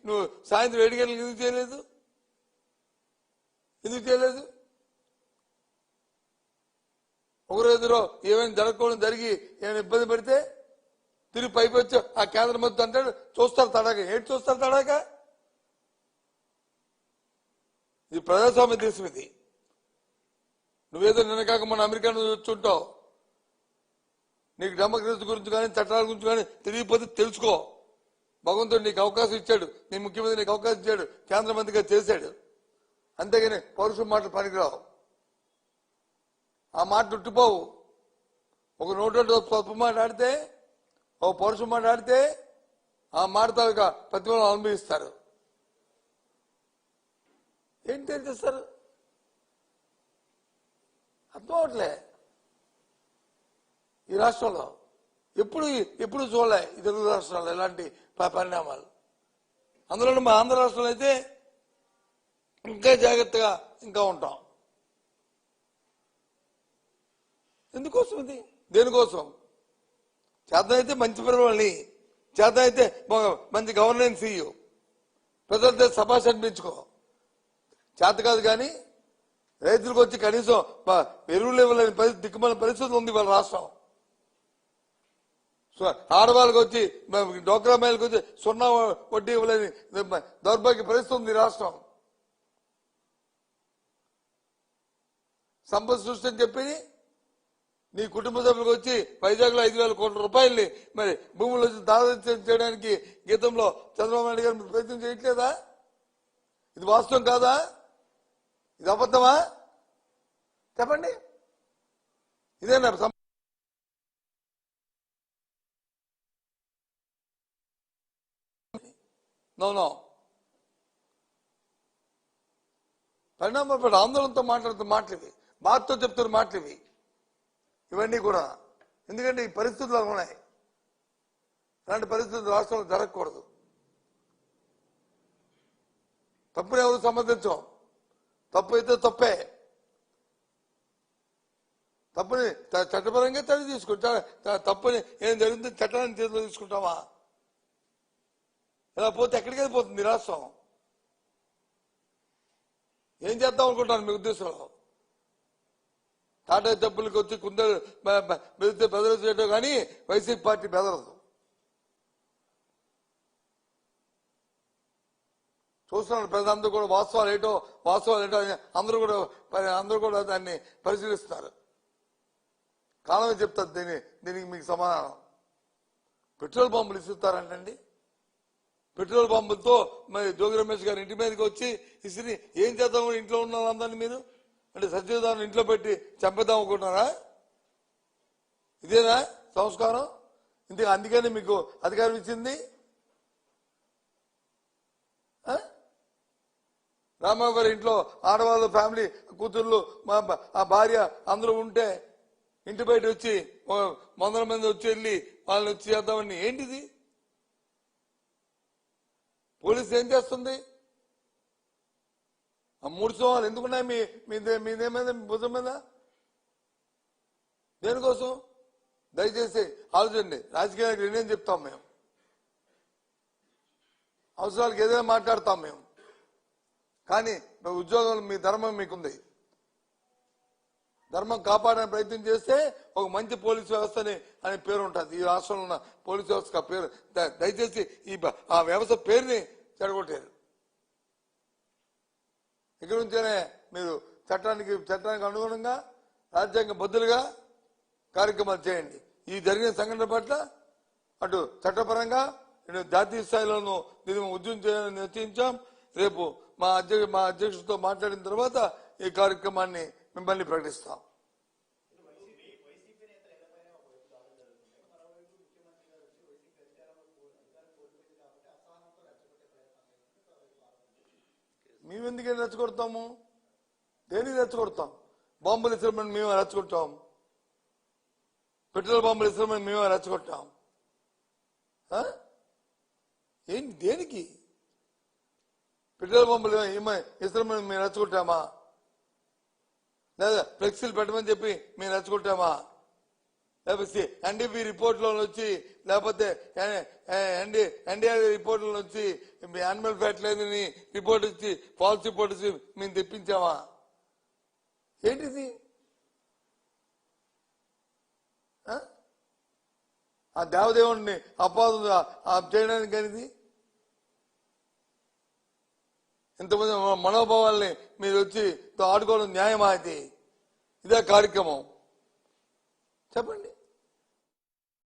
నువ్వు సాయంత్రం 7 గంటలకు ఎందుకు చేయలేదు? ఒకరోజు ఏమైనా జరగకూడదు జరిగి ఏమైనా ఇబ్బంది పెడితే తిరిగి పైకి వచ్చి ఆ కేంద్ర మంత్రి అంటాడు చూస్తారు తడాక. ఏంటి చూస్తారు తడాక? ఇది ప్రజాస్వామ్య దేశం. ఇది నువ్వేదో నిన్నకాక మన అమెరికాను చూస్తుంటావు. నీకు డెమోక్రసీ గురించి కానీ చట్టాల గురించి కానీ తెలియకపోతే తెలుసుకో. భగవంతుడు నీకు అవకాశం ఇచ్చాడు, నీ ముఖ్యమంత్రి నీకు అవకాశం ఇచ్చాడు, కేంద్ర మంత్రిగా చేశాడు. అంతేగాని పౌరుషం మాటలు పనికిరావు. ఆ మాట చుట్టుపోవు. ఒక నోటు తప్పు మాట్లాడితే, ఒక పౌరుషం మాట్లాడితే ఆ మాటతో ప్రతిఫలం అనుభవిస్తారు. ఏంటి చేస్తారు అర్థం అవట్లే. ఈ రాష్ట్రంలో ఎప్పుడు చూడలే ఈ తెలుగు రాష్ట్రాల్లో ఇలాంటి పరిణామాలు. అందులో మా ఆంధ్ర రాష్ట్రంలో అయితే ఇంకా జాగ్రత్తగా ఇంకా ఉంటాం. ఎందుకోసం ఇది? దేనికోసం? చేతనైతే మంచి పరిపాలన, చేతనైతే మంచి గవర్నెన్స్ ఇయ్యు, ప్రజలతో సభాష్ అనిపించుకో. చేత కాదు కానీ రైతులకు వచ్చి కనీసం ఎరువులు ఇవ్వలేని పరిస్థితి, దిక్కుమాలిన పరిస్థితి ఉంది వాళ్ళ రాష్ట్రం. ఆడవాళ్ళకి వచ్చి డోక్రా మహిళలకు వచ్చి 0 వడ్డీ ఇవ్వలేని దౌర్భాగ్య పరిస్థితి ఉంది రాష్ట్రం. సంపద సృష్టి అని చెప్పి నీ కుటుంబ సభ్యులకు వచ్చి వైజాగ్ లో 5,000 కోట్ల రూపాయల్ని మరి భూములు వచ్చి దాదాపు చేయడానికి గీతంలో చంద్రబాబు నాయుడు గారు ప్రయత్నం చేయట్లేదా? ఇది వాస్తవం కాదా? ఇది అబద్ధమా? చెప్పండి. ఇదేనా నో పరిణామపడి ఆందోళనతో మాట్లాడుతున్న మాటలు, బాధతో చెప్తున్న మాటలు ఇవన్నీ కూడా. ఎందుకంటే ఈ పరిస్థితులు ఉన్నాయి. ఇలాంటి పరిస్థితులు రాష్ట్రంలో జరగకూడదు. తప్పుని ఎవరు సమర్థించాం. తప్పు అయితే తప్పే. తప్పుని చట్టపరంగా చర్య తీసుకుంటా. తప్పుని ఏం జరిగింది చట్టాన్ని చేతిలో తీసుకుంటావా? ఇలా పోతే ఎక్కడికి వెళ్ళిపోతుంది రాష్ట్రం? ఏం చేద్దాం అనుకుంటాను మీ ఉద్దేశంలో? టాటా డబ్బులకి వచ్చి కుందరు బెదిరితే బెదరచేయటం కానీ వైసీపీ పార్టీ బెదరదు. చూస్తున్నాను ప్రజలందరూ కూడా వాస్తవాలు ఏటో అందరూ కూడా దాన్ని పరిశీలిస్తున్నారు. కాలమే చెప్తారు దీనికి మీకు సమాధానం. పెట్రోల్ బాంబులు ఇస్తారంటండి. పెట్రోల్ బాంబులతో మరి జోగి రమేష్ గారి ఇంటి మీదకి వచ్చి ఇసిరి ఏం చేద్దాం? ఇంట్లో ఉన్న అందరినీ మీరు అంటే సత్యదాన్ని ఇంట్లో పెట్టి చంపేద్దాం అనుకుంటున్నారా? ఇదేనా సంస్కారం? అందుకని మీకు అధికారం ఇచ్చింది. రామారావు గారి ఇంట్లో ఆడవాళ్ళు, ఫ్యామిలీ, కూతుర్లు, ఆ భార్య అందరూ ఉంటే ఇంటి బయట వచ్చి 100 మంది వచ్చి వెళ్ళి వాళ్ళని వచ్చి చేద్దామని ఏంటిది? పోలీసు ఏం చేస్తుంది? ఆ 3 సంవత్సరాలు ఎందుకున్నాయి మీదేమైంది మీ భుజం మీద? దేనికోసం? దయచేసి ఆలోచండి. రాజకీయ నాయకులు నేనేం చెప్తాం మేము, అవసరాలకు ఏదైనా మాట్లాడతాం మేము. కానీ ఉద్యోగంలో మీ ధర్మం మీకుంది. ధర్మం కాపాడే ప్రయత్నం చేస్తే ఒక మంచి పోలీసు వ్యవస్థని అనే పేరు ఉంటుంది. ఈ రాష్ట్రంలో ఉన్న పోలీసు వ్యవస్థ పేరు దయచేసి ఆ వ్యవస్థ పేరుని చెడగొట్టారు. ఇక్కడి నుంచేనే మీరు చట్టానికి అనుగుణంగా రాజ్యాంగ బద్దులుగా కార్యక్రమాలు చేయండి. ఈ జరిగిన సంఘటన పట్ల అటు చట్టపరంగా ఇటు జాతీయ స్థాయిలోనూ దీన్ని ఉద్యమం చేయాలని నిశ్చయించాం. రేపు మా అధ్యక్షుడితో మాట్లాడిన తర్వాత ఈ కార్యక్రమాన్ని మిమ్మల్ని ప్రకటిస్తాం. మేము ఎందుకని రెచ్చగొడతాము? దేనికి రెచ్చగొడతాం? బాంబులు ఇస్తామని మేము రెచ్చగొట్టాం. పెట్రోల్ బాంబులు ఇస్తామని మేము రెచ్చగొట్టాం. ఏంటి? దేనికి? పెట్రోల్ బాంబులు ఇస్తామని మేము రెచ్చగొట్టామా? లేదా ఫ్లెక్సీలు పెట్టమని చెప్పి మేము రెచ్చగొట్టామా? లేకపోతే ఎన్డీపీ రిపోర్ట్లో వచ్చి లేకపోతే ఎన్డీఆర్ రిపోర్ట్లో వచ్చి మీ యానిమల్ ఫ్యాట్ లేదని రిపోర్ట్ ఇచ్చి ఫాల్స్ రిపోర్ట్ ఇచ్చి మేము తెప్పించామా? ఏంటిది? ఆ దేవదేవుడిని అపాదం చేయడానికి అనేది ఇంతమంది మనోభావాల్ని మీరు వచ్చి ఆడుకోవడం న్యాయమా? అయితే ఇదే కార్యక్రమం చెప్పండి.